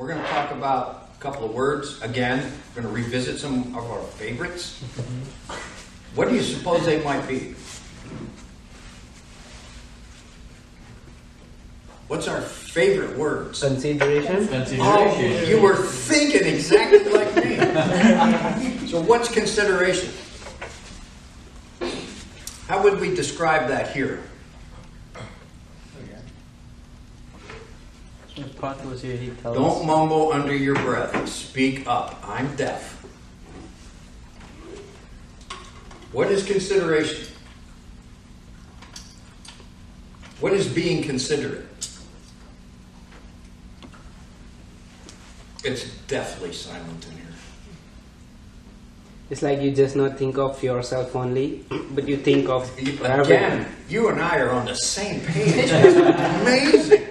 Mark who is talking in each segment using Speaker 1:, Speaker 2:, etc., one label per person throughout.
Speaker 1: We're going to talk about a couple of words. Again, we're going to revisit some of our favorites. What do you suppose they might be? What's our favorite words?
Speaker 2: Consideration.
Speaker 1: Oh, you were thinking exactly like me. So what's consideration? How would we describe that here? Don't mumble under your breath. Speak up. I'm deaf. What is consideration? What is being considerate? It's deathly silent in here.
Speaker 2: It's like you just not think of yourself only, but you think of
Speaker 1: Again, you and I are on the same page. It's amazing.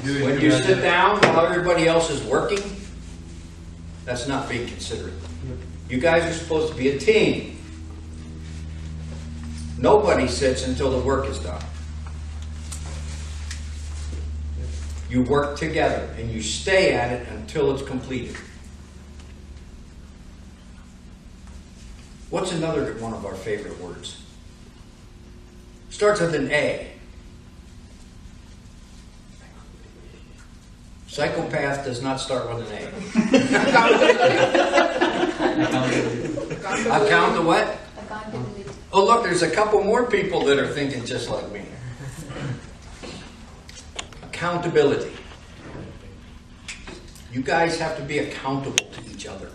Speaker 1: When you sit down while everybody else is working, that's not being considerate. You guys are supposed to be a team. Nobody sits until the work is done. You work together and you stay at it until it's completed. What's another one of our favorite words? Starts with an A. Psychopath does not start with an A. Account to what?
Speaker 3: Accountability.
Speaker 1: Oh, look, there's a couple more people that are thinking just like me. Accountability. You guys have to be accountable to each other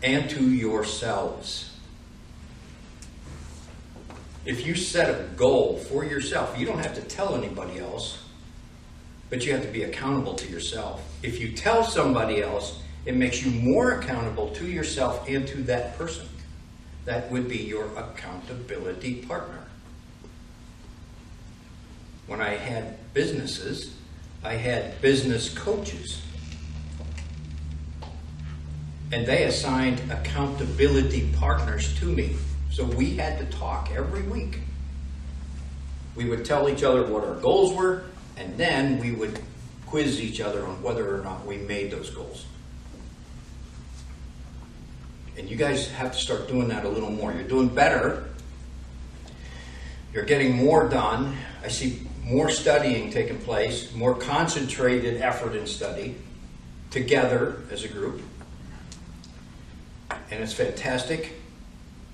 Speaker 1: and to yourselves. If you set a goal for yourself, you don't have to tell anybody else, but you have to be accountable to yourself. If you tell somebody else, it makes you more accountable to yourself and to that person. That would be your accountability partner. When I had businesses, I had business coaches. And they assigned accountability partners to me. So we had to talk every week. We would tell each other what our goals were, and then we would quiz each other on whether or not we made those goals. And you guys have to start doing that a little more. You're doing better. You're getting more done. I see more studying taking place, more concentrated effort in study, together as a group. And it's fantastic.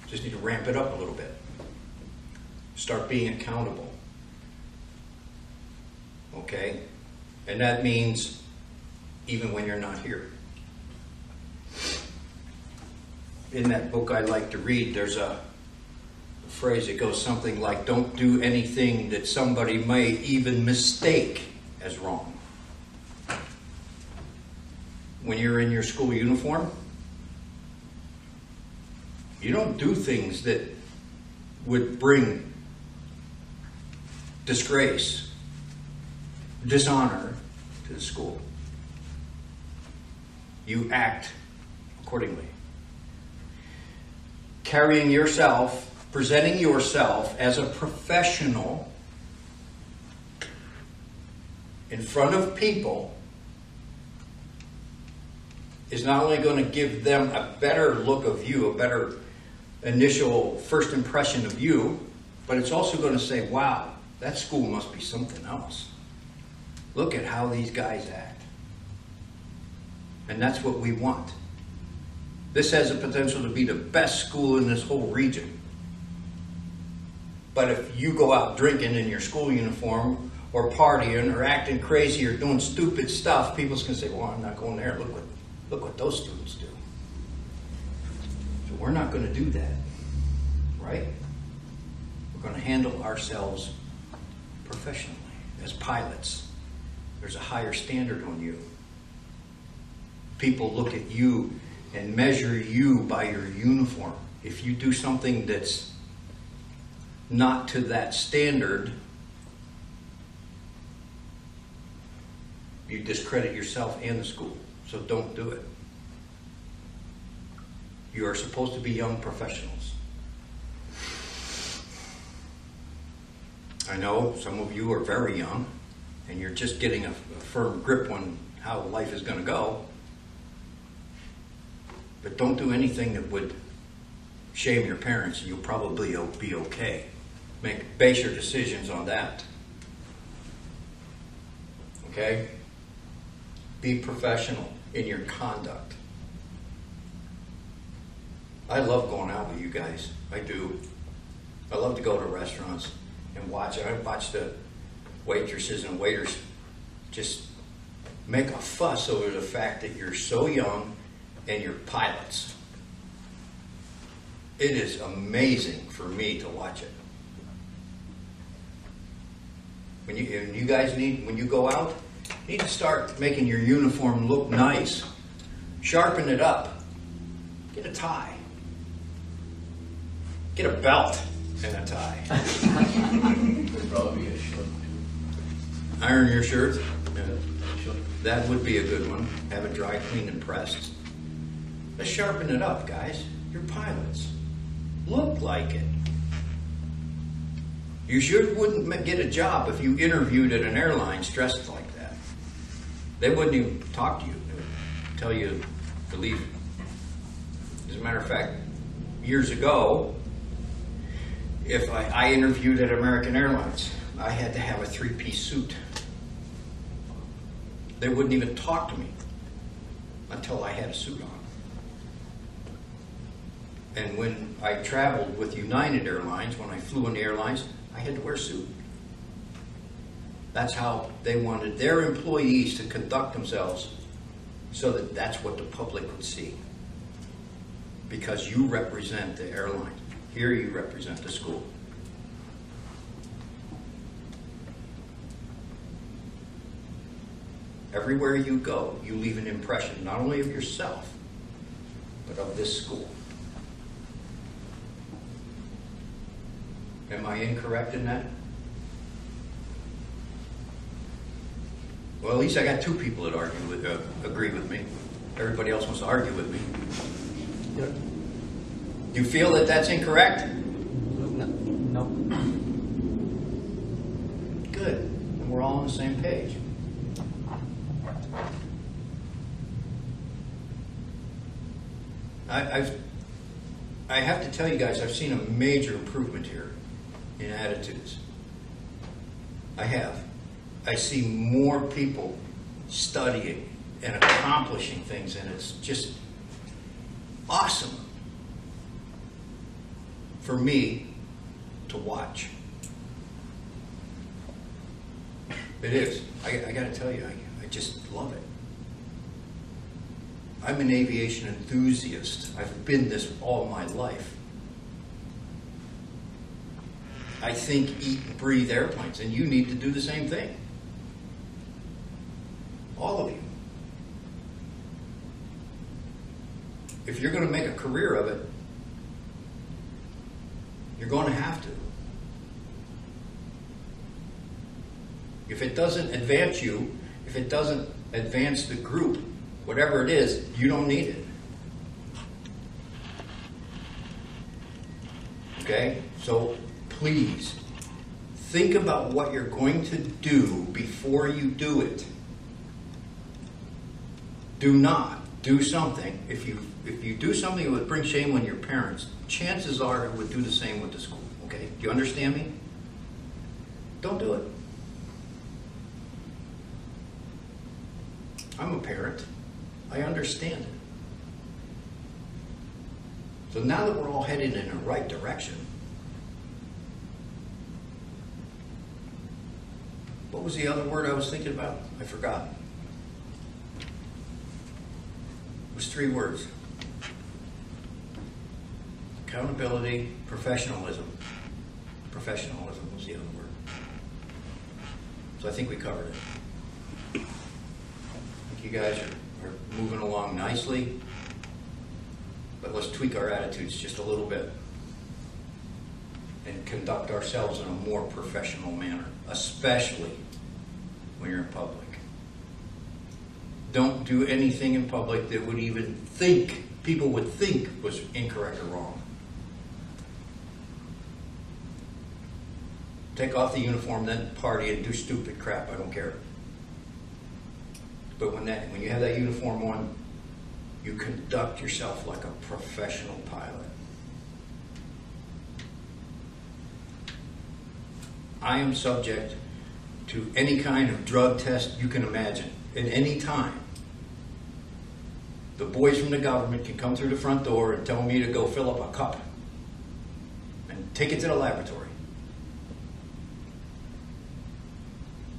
Speaker 1: Just need to ramp it up a little bit. Start being accountable. Okay? And that means even when you're not here. In that book I like to read, there's a phrase that goes something like, don't do anything that somebody may even mistake as wrong. When you're in your school uniform, you don't do things that would bring disgrace, dishonor to the school. You act accordingly. Carrying yourself, presenting yourself as a professional in front of people is not only going to give them a better look of you, a better initial first impression of you, but it's also going to say, wow, that school must be something else. Look at how these guys act. And that's what we want. This has the potential to be the best school in this whole region. But if you go out drinking in your school uniform or partying or acting crazy or doing stupid stuff, people's going to say, well, I'm not going there. Look what those students do. So we're not going to do that, right? We're going to handle ourselves professionally as pilots. There's a higher standard on you. People look at you and measure you by your uniform. If you do something that's not to that standard, you discredit yourself and the school. So don't do it. You are supposed to be young professionals. I know some of you are very young. and you're just getting a firm grip on how life is going to go. But don't do anything that would shame your parents, and you'll probably be okay. Base your decisions on that. Okay? Be professional in your conduct. I love going out with you guys. I do. I love to go to restaurants and watch. I watch the waitresses and waiters just make a fuss over the fact that you're so young and you're pilots. It is amazing for me to watch it. When you guys when you go out, you need to start making your uniform look nice. Sharpen it up. Get a tie. Get a belt and a tie.
Speaker 3: There'd probably be a shirt.
Speaker 1: Iron your shirt. That would be a good one. Have it dry cleaned and pressed. Let's sharpen it up, guys. You're pilots. Look like it. You sure wouldn't get a job if you interviewed at an airline dressed like that. They wouldn't even talk to you. They would tell you to leave. As a matter of fact, years ago, if I interviewed at American Airlines, I had to have a 3-piece suit. They wouldn't even talk to me until I had a suit on. And when I traveled with United Airlines, when I flew in the airlines, I had to wear a suit. That's how they wanted their employees to conduct themselves, so that that's what the public would see. Because you represent the airline. Here you represent the school. Everywhere you go, you leave an impression not only of yourself, but of this school. Am I incorrect in that? Well, at least I got 2 people that agree with me. Everybody else wants to argue with me. You feel that that's incorrect?
Speaker 2: No.
Speaker 1: Good. And we're all on the same page. I have to tell you guys, I've seen a major improvement here in attitudes. I have. I see more people studying and accomplishing things, and it's just awesome for me to watch. It is. I got to tell you, I just love it. I'm an aviation enthusiast. I've been this all my life. I think, eat, and breathe airplanes, and you need to do the same thing. All of you. If you're going to make a career of it, you're going to have to. If it doesn't advance you, if it doesn't advance the group, whatever it is, you don't need it. Okay? So please, think about what you're going to do before you do it. Do not do something. If you do something that would bring shame on your parents, chances are it would do the same with the school. Okay? Do you understand me? Don't do it. I'm a parent. I understand it. So now that we're all headed in the right direction, what was the other word I was thinking about? I forgot. It was 3 words. Accountability, professionalism. Professionalism was the other word. So I think we covered it. I think you guys are moving along nicely, but let's tweak our attitudes just a little bit and conduct ourselves in a more professional manner, especially when you're in public. Don't do anything in public that would even people would think was incorrect or wrong. Take off the uniform, then party and do stupid crap. I don't care. But when you have that uniform on, you conduct yourself like a professional pilot. I am subject to any kind of drug test you can imagine at any time. The boys from the government can come through the front door and tell me to go fill up a cup and take it to the laboratory.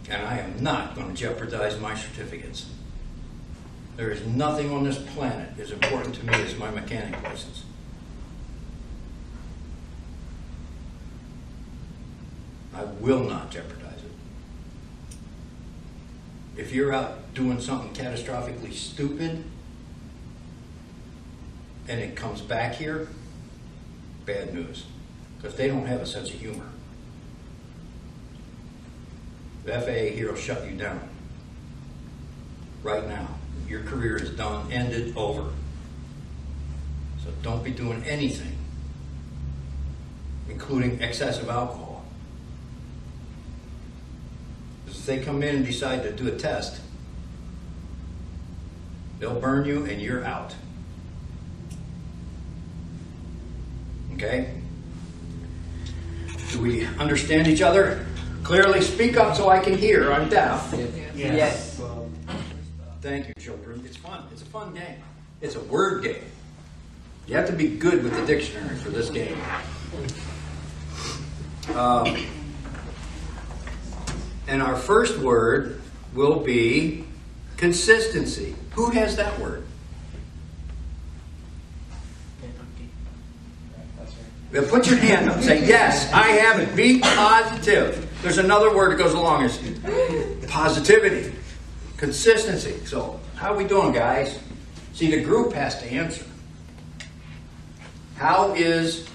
Speaker 1: And I am not going to jeopardize my certificates. There is nothing on this planet as important to me as my mechanic license. I will not jeopardize it. If you're out doing something catastrophically stupid and it comes back here, bad news, because they don't have a sense of humor. The FAA here will shut you down right now. Your career is done, ended, over. So don't be doing anything, including excessive alcohol. Because if they come in and decide to do a test, they'll burn you and you're out. Okay? Do we understand each other? Clearly speak up so I can hear. I'm deaf.
Speaker 2: Yes.
Speaker 1: Thank you, children. It's fun. It's a fun game. It's a word game. You have to be good with the dictionary for this game. And our first word will be consistency. Who has that word? Now put your hand up and say, yes, I have it. Be positive. There's another word that goes along as positivity, consistency. So how are we doing, guys? See, the group has to answer. How is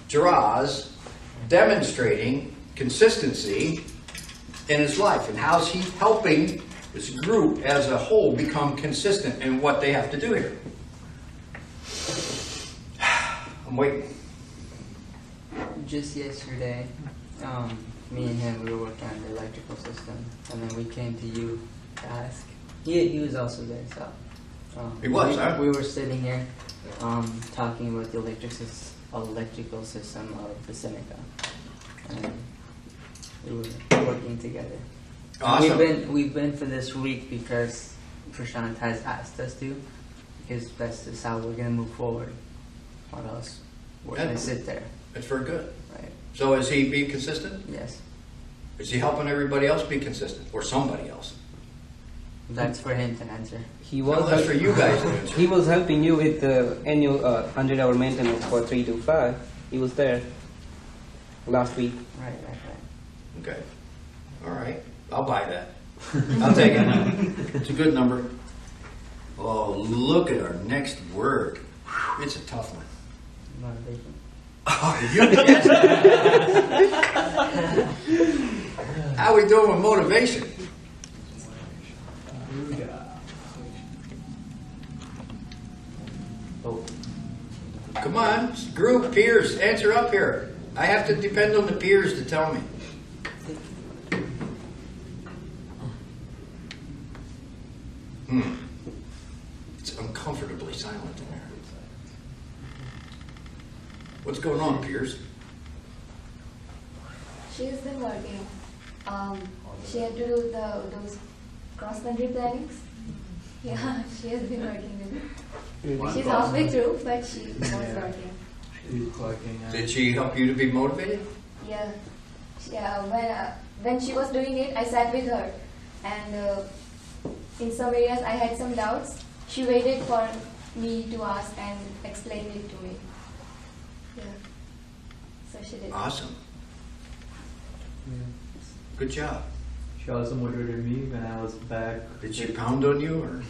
Speaker 1: Jiraz demonstrating consistency in his life? And how's he helping this group as a whole become consistent in what they have to do here? I'm waiting.
Speaker 4: Just yesterday, me and him, we were working on the electrical system, and then we came to you to ask. He was also there, so.
Speaker 1: He was, huh?
Speaker 4: We were sitting here talking about the electrical system of the Seneca, and we were working together.
Speaker 1: Awesome.
Speaker 4: We've been for this week because Prashant has asked us to, because that's just how we're going to move forward, or else we're going to sit there.
Speaker 1: It's very good.
Speaker 4: Right.
Speaker 1: So is he being consistent?
Speaker 4: Yes.
Speaker 1: Is he helping everybody else be consistent? Or somebody else?
Speaker 4: That's for him to answer.
Speaker 2: He
Speaker 1: Well,
Speaker 2: was
Speaker 1: that's for you guys to answer.
Speaker 2: He was helping you with the annual 100-hour maintenance for 3 to 5. He was there last week.
Speaker 4: Right.
Speaker 1: Okay. All right. I'll buy that. I'll take it. It's a good number. Oh, look at our next word. It's a tough one.
Speaker 4: Motivation.
Speaker 1: Oh, you How we doing with motivation? Come on, group, peers, answer up here. I have to depend on the peers to tell me. It's uncomfortably silent in there. What's going on, peers?
Speaker 5: She's been working. She had to do those cross-country plannings. Yeah, she has been working with it. She's halfway through, but she was working.
Speaker 1: Did she help you to be motivated?
Speaker 5: Yeah. When she was doing it, I sat with her, and in some areas I had some doubts. She waited for me to ask and explained it to me. Yeah. So she did.
Speaker 1: Awesome. Good job.
Speaker 6: She also motivated me when I was back.
Speaker 1: Did she pound on you or?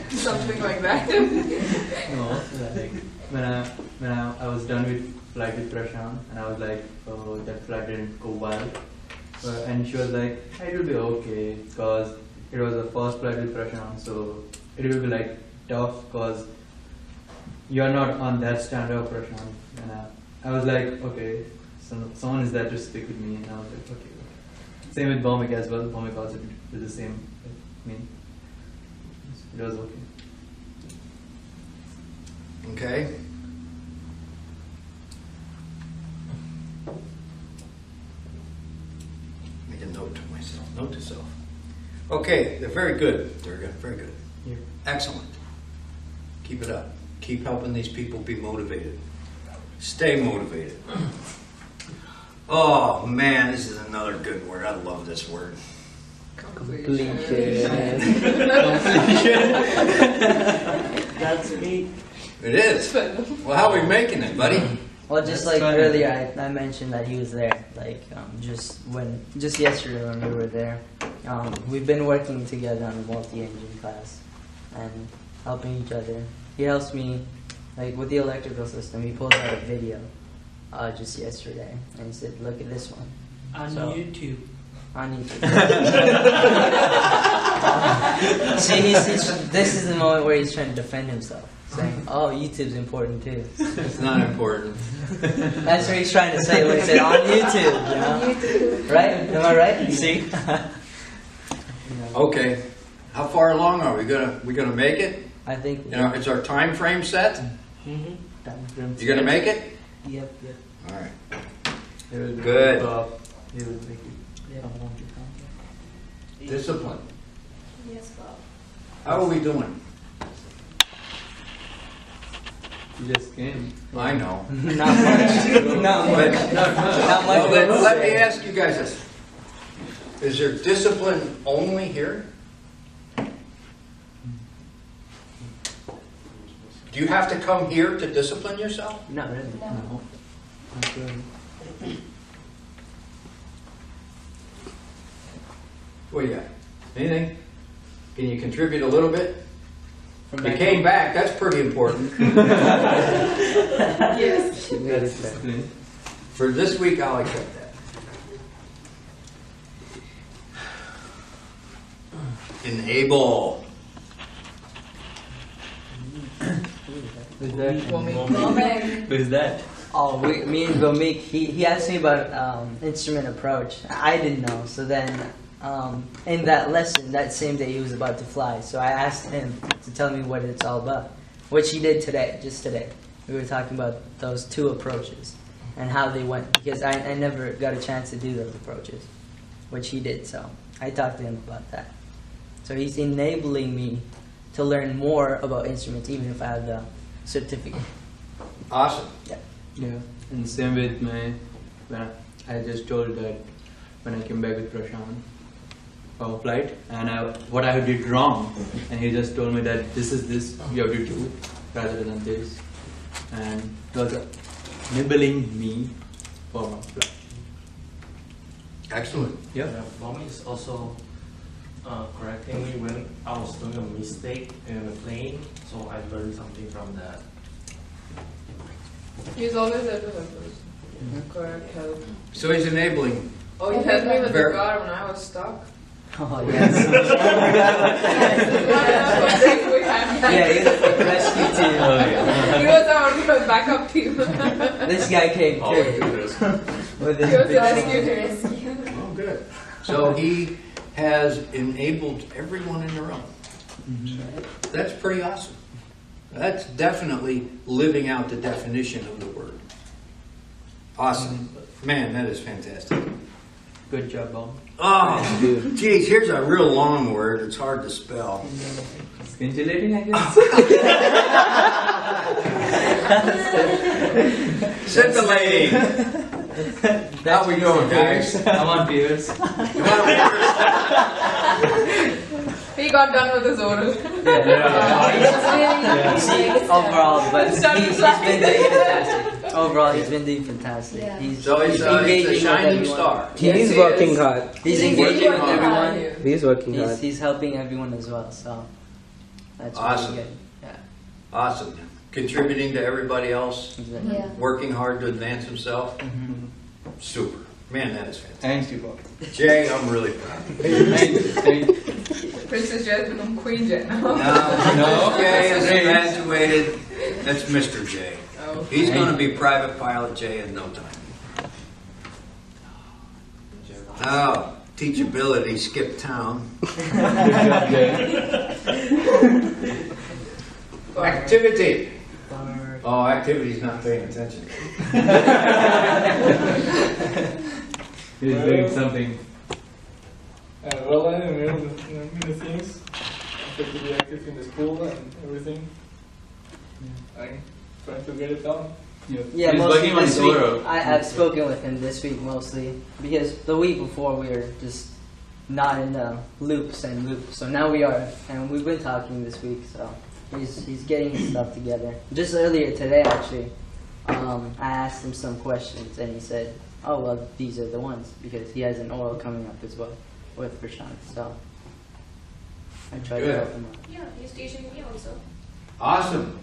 Speaker 5: Something like that.
Speaker 6: No, like when I was done with flight with Prashant, and I was like, oh, that flight didn't go well. And she was like, it will be okay, because it was the first flight with Prashant, so it will be like tough, because you are not on that standard of Prashant. And I was like, okay, so someone is there to stick with me, and I was like, okay. Same with Bhomik as well. Bhomik also did the same. I mean, it was okay.
Speaker 1: Okay. Make a note to myself. Note to self. Okay, they're very good. Durga. Very good.
Speaker 6: Yeah.
Speaker 1: Excellent. Keep it up. Keep helping these people be motivated. Stay motivated. Oh man, this is another good word. I love this word.
Speaker 2: Completion.
Speaker 4: That's me.
Speaker 1: It is. Well, how are we making it, buddy?
Speaker 4: Well, just
Speaker 6: That's
Speaker 4: like
Speaker 6: fun.
Speaker 4: earlier, I mentioned that he was there. Like just yesterday when we were there, we've been working together on the multi-engine class and helping each other. He helps me, like with the electrical system. He pulled out a video just yesterday, and he said, "Look at this one."
Speaker 7: On
Speaker 4: So-
Speaker 7: YouTube.
Speaker 4: On YouTube. See, this is the moment where he's trying to defend himself, saying, "Oh, YouTube's important too."
Speaker 1: It's not important.
Speaker 4: That's what he's trying to say when he said on YouTube. You know?
Speaker 5: On YouTube.
Speaker 4: Right? Am I right? See?
Speaker 1: Okay. How far along are we? We gonna make it?
Speaker 4: I think.
Speaker 1: You know, is our time frame set?
Speaker 7: Mm-hmm.
Speaker 1: You gonna make it?
Speaker 7: Yep.
Speaker 1: All right.
Speaker 6: He will
Speaker 1: Good.
Speaker 6: He will make it.
Speaker 1: Discipline.
Speaker 5: Yes, Bob.
Speaker 1: How are we doing?
Speaker 6: He just came.
Speaker 1: I know.
Speaker 4: Not much. Not much.
Speaker 1: But-
Speaker 4: Not much.
Speaker 1: Well, let me ask you guys this. Is there discipline only here? Do you have to come here to discipline yourself?
Speaker 4: Not really.
Speaker 5: No.
Speaker 4: Not really.
Speaker 1: What do you got? Anything? Can you contribute a little bit?
Speaker 4: From
Speaker 1: You
Speaker 4: back
Speaker 1: came
Speaker 4: home.
Speaker 1: back, that's pretty important.
Speaker 5: Yes.
Speaker 2: She made it
Speaker 6: That's
Speaker 2: back.
Speaker 6: discipline.
Speaker 1: For this week, I'll accept that. Enable.
Speaker 6: Who's that?
Speaker 5: Moment.
Speaker 6: Who's that?
Speaker 4: Oh, me and Gomik, he asked me about instrument approach. I didn't know. So then, in that lesson, that same day he was about to fly. So I asked him to tell me what it's all about, which he did today, just today. We were talking about those two approaches and how they went, because I never got a chance to do those approaches, which he did. So I talked to him about that. So he's enabling me to learn more about instruments, even if I have the certificate.
Speaker 1: Awesome.
Speaker 6: Yeah. And same with when I just told that when I came back with Prashant from flight, and what I did wrong, and he just told me that this is this you have to do rather than this, and it was enabling me for my flight.
Speaker 1: Excellent.
Speaker 6: Yeah.
Speaker 7: Mommy is also correcting me when I was doing a mistake in the plane, so I learned something from that.
Speaker 8: He's always there to help us. Correct, help.
Speaker 1: So he's enabling.
Speaker 8: Oh, he helped me with the
Speaker 1: Ver-
Speaker 8: car when I was stuck.
Speaker 4: Oh, yes.
Speaker 8: We had
Speaker 4: Yeah, he's a rescue team.
Speaker 6: Oh yeah.
Speaker 8: He was our backup team.
Speaker 4: This guy came
Speaker 7: Oh,
Speaker 4: too.
Speaker 7: goodness.
Speaker 4: With
Speaker 8: He
Speaker 4: his
Speaker 8: was
Speaker 4: big
Speaker 8: the rescue
Speaker 4: phone.
Speaker 8: team.
Speaker 5: Rescue.
Speaker 1: Oh, good. So he has enabled everyone in the room. That's pretty awesome. That's definitely living out the definition of the word. Awesome. Man, that is fantastic.
Speaker 6: Good job, Bob.
Speaker 1: Oh, geez, here's a real long word. It's hard to spell.
Speaker 6: Scintillating, I guess.
Speaker 1: Scintillating. How we doing, guys?
Speaker 6: I'm on Pierce.
Speaker 8: He got done with his oral.
Speaker 4: See, overall, but he's
Speaker 8: Start
Speaker 4: been
Speaker 8: clapping.
Speaker 4: doing fantastic. Overall, he's been doing fantastic.
Speaker 5: Yeah.
Speaker 4: He's,
Speaker 1: So it's
Speaker 4: he's
Speaker 1: a
Speaker 4: engaging with
Speaker 1: shining
Speaker 4: everyone.
Speaker 1: star.
Speaker 2: He's working hard.
Speaker 4: He's
Speaker 5: He's
Speaker 4: engaging with
Speaker 5: working hard.
Speaker 4: everyone.
Speaker 2: He's working hard.
Speaker 4: He's helping everyone as well. So that's
Speaker 1: Awesome.
Speaker 4: really good. Yeah,
Speaker 1: Awesome. Contributing to everybody else,
Speaker 4: exactly.
Speaker 5: Yeah.
Speaker 1: working hard to advance himself.
Speaker 4: Mhm.
Speaker 1: Super. Man, that is fantastic.
Speaker 6: Thanks, you, Bob.
Speaker 1: Jay, I'm really proud of you.
Speaker 6: Thank you.
Speaker 8: Princess Jay has become Queen Jay now.
Speaker 1: Now, Jay is graduated. That's Mr. J.
Speaker 8: Oh.
Speaker 1: He's going to be private pilot Jay in no time. Oh, teachability skipped town. Activity. Oh, activity's not paying attention.
Speaker 6: He's doing something.
Speaker 9: Well, I know many things. I have to be active in the school and everything. I'm trying to get it done.
Speaker 4: Yeah,
Speaker 6: He's
Speaker 4: mostly
Speaker 6: working on
Speaker 4: this
Speaker 6: his
Speaker 4: week.
Speaker 6: oral.
Speaker 4: I've spoken with him this week mostly because the week before we were just not in the loops. So now we are, and we've been talking this week. So he's getting his stuff together. Just earlier today, actually, I asked him some questions, and he said, "Oh well, these are the ones," because he has an oral coming up as well with Prashant. So I tried to
Speaker 1: Good.
Speaker 4: help him out.
Speaker 5: Yeah, he's teaching me also.
Speaker 1: Awesome.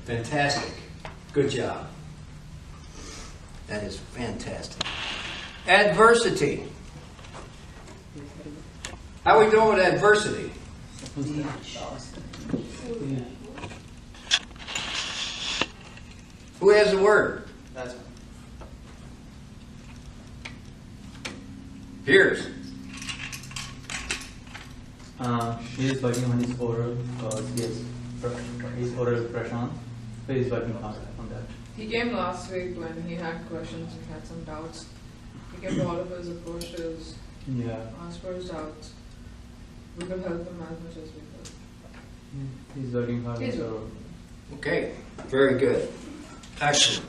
Speaker 1: Fantastic. Good job. That is fantastic. Adversity. How are we doing with adversity? Who has the word?
Speaker 3: That's
Speaker 1: Piers.
Speaker 6: He is working on his oral because his oral Prashant. So he's working hard on that.
Speaker 8: He came last week when he had questions, he had some doubts. He came to all of us, approached us,
Speaker 6: Yeah.
Speaker 8: asked for his doubts. We could help him as much as we could.
Speaker 6: He's working hard on
Speaker 8: He's
Speaker 6: his oral.
Speaker 1: Okay. Very good. Excellent.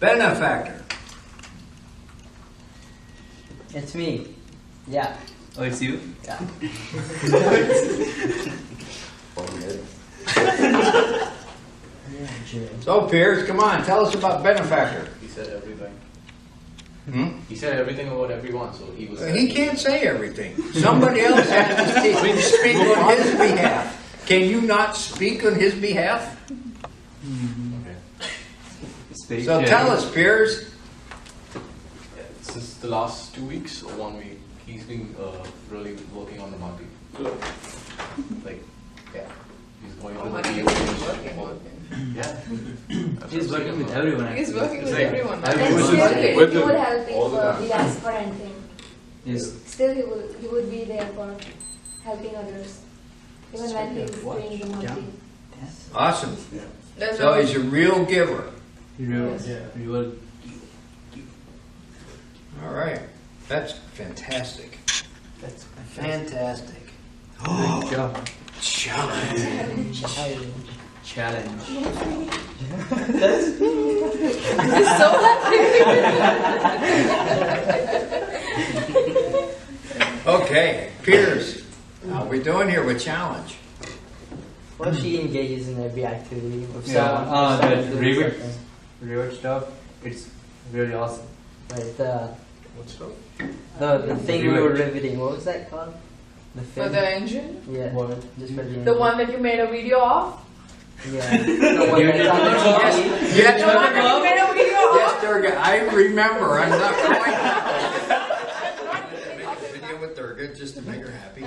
Speaker 1: Benefactor.
Speaker 4: It's me. Yeah.
Speaker 6: Oh, it's you?
Speaker 4: Yeah.
Speaker 1: So, Piers, come on. Tell us about benefactor.
Speaker 3: He said everything.
Speaker 1: Hmm?
Speaker 3: He said everything about everyone, so he was.
Speaker 1: He can't say everything. Somebody else has to speak on his behalf. Can you not speak on his behalf?
Speaker 3: Okay.
Speaker 6: Speak,
Speaker 1: So
Speaker 6: yeah.
Speaker 1: tell us, Piers.
Speaker 3: Since the last 2 weeks or 1 week, he's been really working on the multi. Like, yeah, he's going
Speaker 8: Oh,
Speaker 3: on the
Speaker 8: Monty
Speaker 3: video.
Speaker 8: is working.
Speaker 3: Yeah.
Speaker 6: He's working with everyone.
Speaker 8: He's
Speaker 6: actually.
Speaker 8: working with
Speaker 3: Like,
Speaker 8: everyone.
Speaker 3: I
Speaker 5: And
Speaker 3: was
Speaker 5: still,
Speaker 3: just-
Speaker 5: he
Speaker 3: with
Speaker 5: would
Speaker 3: the-
Speaker 5: help
Speaker 3: all the
Speaker 5: if
Speaker 3: time.
Speaker 5: we ask for anything.
Speaker 6: He's
Speaker 5: Still, he would be there for helping others, even when he's doing the multi.
Speaker 1: Awesome.
Speaker 8: There's
Speaker 1: So
Speaker 8: a-
Speaker 1: he's a real giver.
Speaker 6: real,
Speaker 8: Yes.
Speaker 6: real.
Speaker 1: All right. That's fantastic.
Speaker 6: That's
Speaker 1: Fantastic.
Speaker 6: good job.
Speaker 1: Challenge.
Speaker 6: Challenge.
Speaker 8: It's so
Speaker 1: Okay, Piers. How we doing here with challenge?
Speaker 4: Well, she engages in every activity. If
Speaker 6: Yeah,
Speaker 4: someone
Speaker 6: that
Speaker 4: doing
Speaker 6: rivet,
Speaker 4: something,
Speaker 6: rivet stuff. It's really awesome.
Speaker 4: right?
Speaker 3: What's up?
Speaker 4: The thing we were
Speaker 6: Rivet.
Speaker 4: riveting. What was that called? The
Speaker 8: For
Speaker 4: fin.
Speaker 8: the engine?
Speaker 4: Yeah.
Speaker 6: What?
Speaker 4: Just for the.
Speaker 8: The
Speaker 4: engine.
Speaker 8: one that you made a video of?
Speaker 4: Yeah. The one that's on the TV.
Speaker 1: Yes,
Speaker 8: The one that you made a video of?
Speaker 1: yes, Durga. I remember. I'm not quite. Video with Durga just to make her happy.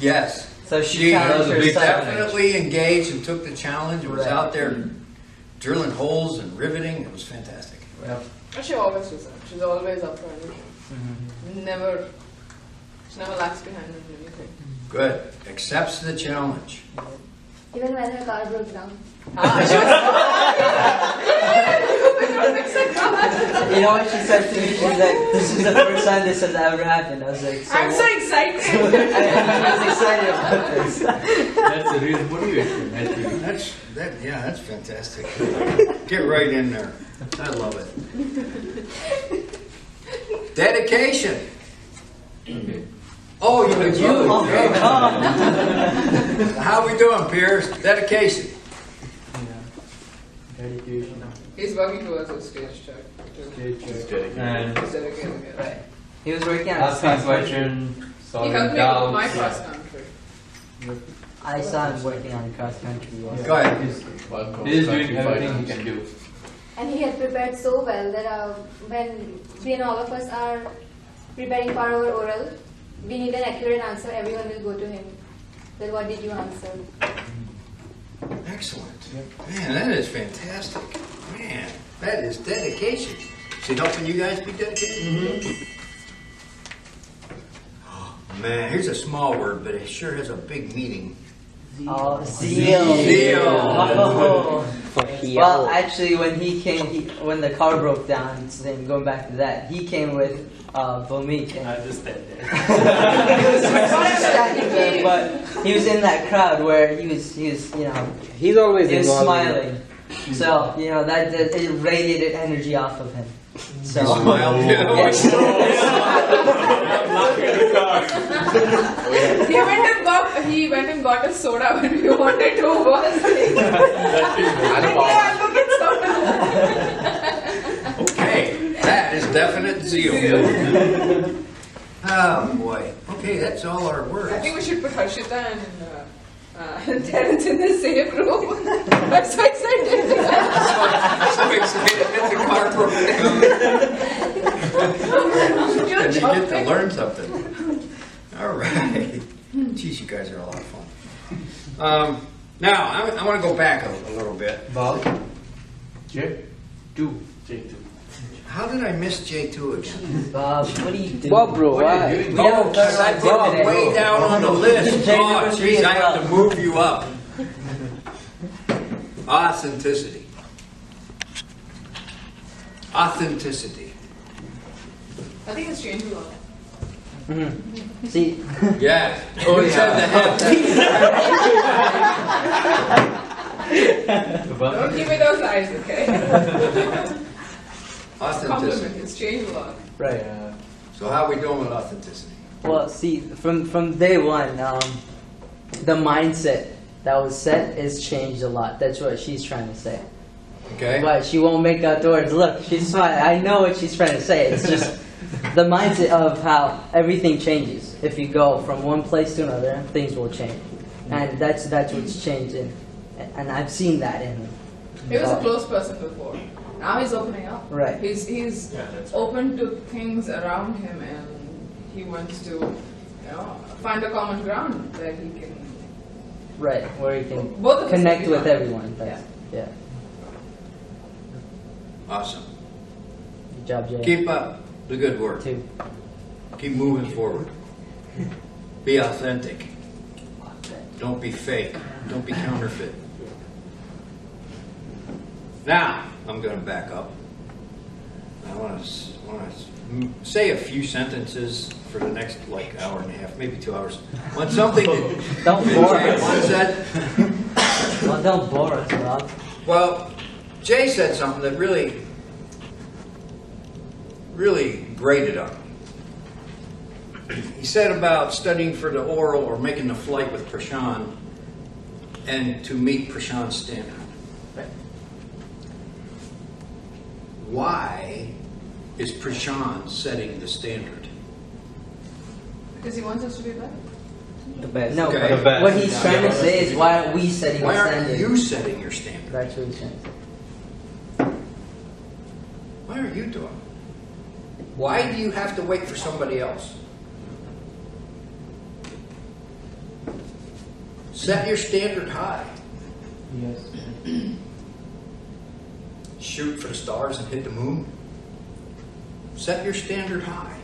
Speaker 1: Yes.
Speaker 4: So she
Speaker 1: She
Speaker 4: challenged herself.
Speaker 1: definitely engaged and took the challenge and was
Speaker 4: Right.
Speaker 1: out there drilling holes and riveting. It was fantastic.
Speaker 6: Yep.
Speaker 8: But she always does that. She's always up for anything.
Speaker 4: Mhm.
Speaker 8: She never lacks behind on anything.
Speaker 1: Good. Accepts the challenge.
Speaker 5: Even when her car broke down.
Speaker 4: You know what she said to me? She's like, "This is the first time this has ever happened." I was like,
Speaker 8: I'm so excited.
Speaker 4: I was excited about this.
Speaker 6: That's a real motivation, I think.
Speaker 1: That's fantastic. Get right in there. I love it. Dedication. Oh, you would you?
Speaker 4: Okay.
Speaker 1: How we doing, Piers? Dedication.
Speaker 6: Yeah. Dedication.
Speaker 8: He's working towards a stage check. too.
Speaker 6: Stage
Speaker 3: He's
Speaker 6: check.
Speaker 3: dedicated.
Speaker 6: And
Speaker 8: He's dedicated. Yeah.
Speaker 4: Right. He was working on his
Speaker 6: asking
Speaker 4: cross country.
Speaker 6: questions,
Speaker 8: He
Speaker 6: solving
Speaker 8: helped me with my
Speaker 6: doubts.
Speaker 8: cross country.
Speaker 4: I saw him working on cross country.
Speaker 6: Yeah.
Speaker 1: Go ahead.
Speaker 6: He's doing everything he can do.
Speaker 5: And he had prepared so well that when we and all of us are preparing for our oral, we need an accurate answer. Everyone will go to him. Then what did you answer?
Speaker 1: Excellent. Man, that is fantastic. Man, that is dedication. Is he helping you guys be dedicated? Man, here's a small word, but it sure has a big meaning.
Speaker 4: Oh, zeal.
Speaker 1: Zeal.
Speaker 4: Oh. Well, actually, when he came, when the car broke down, then going back to that, he came with Vomik. And
Speaker 7: I just stand there.
Speaker 4: he was standing there, but he was in that crowd where he was, you know,
Speaker 2: He's always
Speaker 4: he was
Speaker 2: involved.
Speaker 4: smiling. So, you know, that it radiated energy off of him. So,
Speaker 1: He smiled.
Speaker 4: Yes.
Speaker 8: He went and got a soda when we wanted to.
Speaker 1: Okay, that is definite zeal. Oh boy. Okay, that's all our words.
Speaker 8: I think we should put Harshita and Terence in the same room. I'm so excited.
Speaker 1: So excited that the car broke down.
Speaker 8: You're
Speaker 1: And you get to
Speaker 8: jumping.
Speaker 1: learn something. All right. Geez, you guys are a lot of fun. Now, I want to go back a little bit.
Speaker 3: Bob?
Speaker 7: J2.
Speaker 1: How did I miss J2 again?
Speaker 4: Bob, what are you doing?
Speaker 2: Well, bro,
Speaker 3: What are
Speaker 2: why?
Speaker 3: you doing?
Speaker 1: Oh, because I put it way down on the list.
Speaker 4: J2
Speaker 1: Oh,
Speaker 4: was three
Speaker 1: geez,
Speaker 4: as
Speaker 1: I have
Speaker 4: well.
Speaker 1: to move you up. Authenticity. Authenticity.
Speaker 8: I think it's changed a lot.
Speaker 4: Mhm. See,
Speaker 1: Yeah.
Speaker 3: Oh,
Speaker 1: You said
Speaker 3: yeah.
Speaker 1: that.
Speaker 8: Don't give me those eyes, okay?
Speaker 1: Authenticity.
Speaker 8: Compliment. It's changed a lot.
Speaker 4: right.
Speaker 1: So how are we doing with authenticity?
Speaker 4: Well, see, from day one, the mindset that was set is changed a lot. That's what she's trying to say.
Speaker 1: Okay?
Speaker 4: But she won't make out the words. Look, she's fine. I know what she's trying to say. It's just the mindset of how everything changes. If you go from one place to another, things will change, and that's what's changing. And I've seen that in him.
Speaker 8: He was a closed person before. Now he's opening up.
Speaker 4: Right.
Speaker 8: He's
Speaker 7: Yeah, that's right.
Speaker 8: open to things around him, and he wants to, find a common ground that he can.
Speaker 4: Right, where you can
Speaker 8: Both of us
Speaker 4: connect
Speaker 8: can be
Speaker 4: with
Speaker 8: fine.
Speaker 4: everyone. That's, yeah.
Speaker 1: Awesome.
Speaker 4: Good job, Jay.
Speaker 1: Keep up the good work.
Speaker 4: Too.
Speaker 1: Keep moving forward. Be authentic. Don't be fake. Don't be counterfeit. Now, I'm going to back up. I want to say a few sentences for the next hour and a half, maybe 2 hours. On something that
Speaker 4: Don't bore us.
Speaker 1: Jay said.
Speaker 4: Well, don't bore us, Rob.
Speaker 1: Well, Jay said something that really grated on me. He said about studying for the oral or making the flight with Prashant and to meet Prashant's standard. Why is Prashant setting the standard?
Speaker 8: Because he wants us to be better.
Speaker 2: The best.
Speaker 4: No,
Speaker 1: Okay.
Speaker 4: but
Speaker 1: The
Speaker 3: best.
Speaker 4: what he's trying to say is, why aren't we setting
Speaker 1: Why
Speaker 4: the
Speaker 1: aren't
Speaker 4: standard?
Speaker 1: you setting your standard?
Speaker 4: That's what he's trying to say.
Speaker 1: Why aren't you doing it? Why do you have to wait for somebody else? Set your standard high.
Speaker 6: Yes.
Speaker 1: Shoot for the stars and hit the moon. Set your standard high.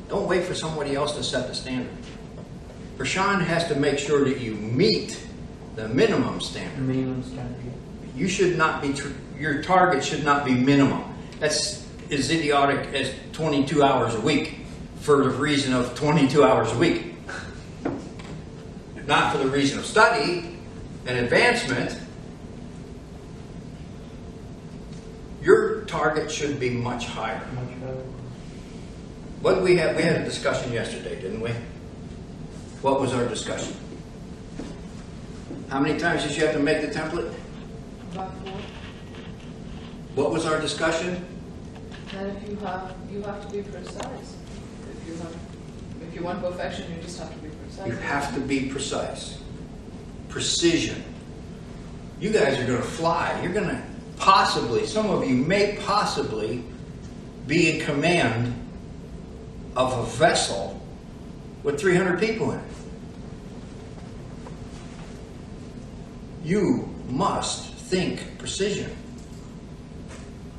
Speaker 1: Don't wait for somebody else to set the standard. Prashant has to make sure that you meet the minimum standard.
Speaker 6: Minimum standard.
Speaker 1: You should not be, your target should not be minimum. That's as idiotic as 22 hours a week for the reason of 22 hours a week. Not for the reason of study and advancement. Your target should be much higher.
Speaker 6: Much better.
Speaker 1: What did we have? We had a discussion yesterday, didn't we? What was our discussion? How many times did you have to make the template?
Speaker 8: About 4.
Speaker 1: What was our discussion?
Speaker 8: That if you have to be precise. If you want perfection, you just have to be precise.
Speaker 1: You have to be precise. Precision. You guys are going to fly. You're going to possibly, some of you may possibly be in command of a vessel with 300 people in it. You must think precision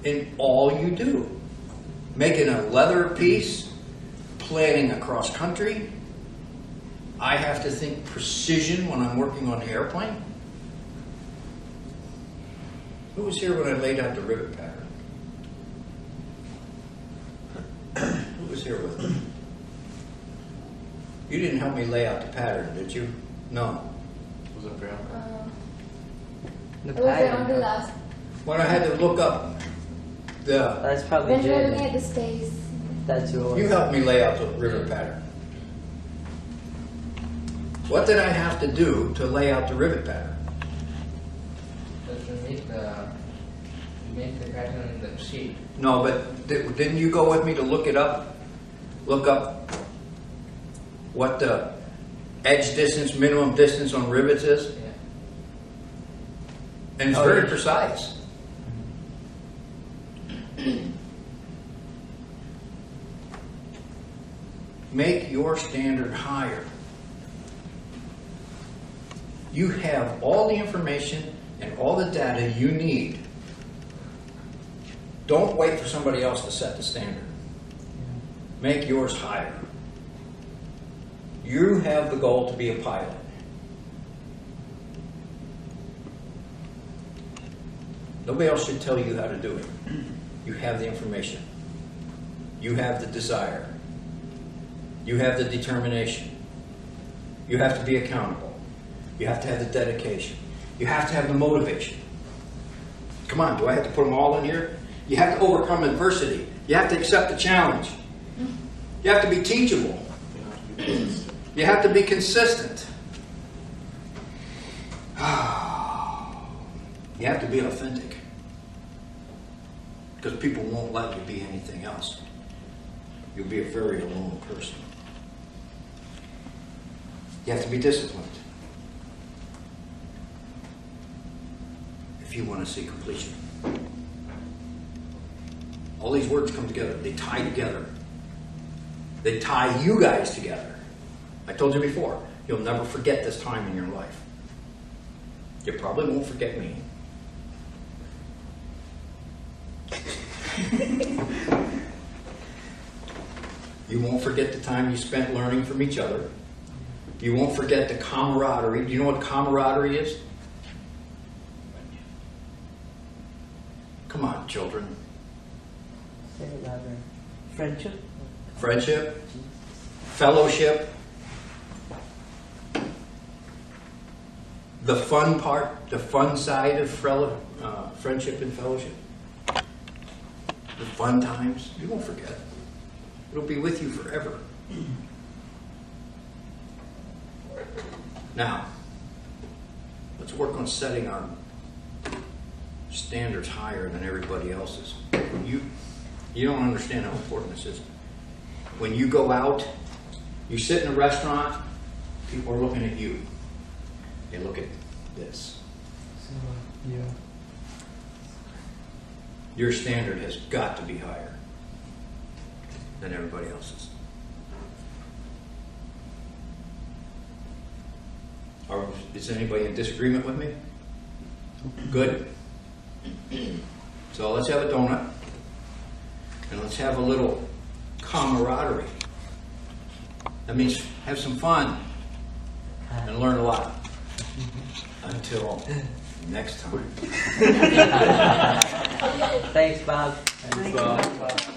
Speaker 1: in all you do. making a leather piece, planning across country. I have to think precision when I'm working on the airplane. Who was here when I laid out the rivet pattern? Who was here with me? You didn't help me lay out the pattern, did you? No.
Speaker 3: Was it Priyanka?
Speaker 2: The
Speaker 5: It was around the
Speaker 2: pattern.
Speaker 5: last.
Speaker 1: When I had to look up the,
Speaker 4: That's probably
Speaker 5: When we were looking
Speaker 4: Jay.
Speaker 5: at the space.
Speaker 4: That's yours.
Speaker 1: you helped me lay out the rivet pattern. What did I have to do to lay out the rivet pattern?
Speaker 10: But you make the pattern in the sheet.
Speaker 1: No, but didn't you go with me to look it up? Look up what the edge distance, minimum distance on rivets is?
Speaker 10: Yeah.
Speaker 1: And it's very precise. Make your standard higher. You have all the information and all the data you need. Don't wait for somebody else to set the standard. Make yours higher. You have the goal to be a pilot. Nobody else should tell you how to do it. You have the information. You have the desire. You have the determination. You have to be accountable. You have to have the dedication. You have to have the motivation. Come on, do I have to put them all in here? You have to overcome adversity. You have to accept the challenge. You have to be teachable. You have to be consistent. You have to be authentic. Because people won't let you be anything else. You'll be a very alone person. You have to be disciplined. If you want to see completion. All these words come together. They tie together. They tie you guys together. I told you before, you'll never forget this time in your life. You probably won't forget me. You won't forget the time you spent learning from each other. You won't forget the camaraderie. Do you know what camaraderie is? Come on, children.
Speaker 4: Say it louder. Friendship?
Speaker 1: Friendship, fellowship, the fun part, the fun side of friendship and fellowship, the fun times. You won't forget. It'll be with you forever. Now, let's work on setting our standards higher than everybody else's. You don't understand how important this is. When you go out, you sit in a restaurant, people are looking at you. They look at this.
Speaker 4: Yeah.
Speaker 1: Your standard has got to be higher than everybody else's. Is anybody in disagreement with me? Good. So let's have a donut. And let's have a little camaraderie. That means have some fun and learn a lot. Until next time.
Speaker 4: Thanks, Bob.
Speaker 3: Thanks, Bob.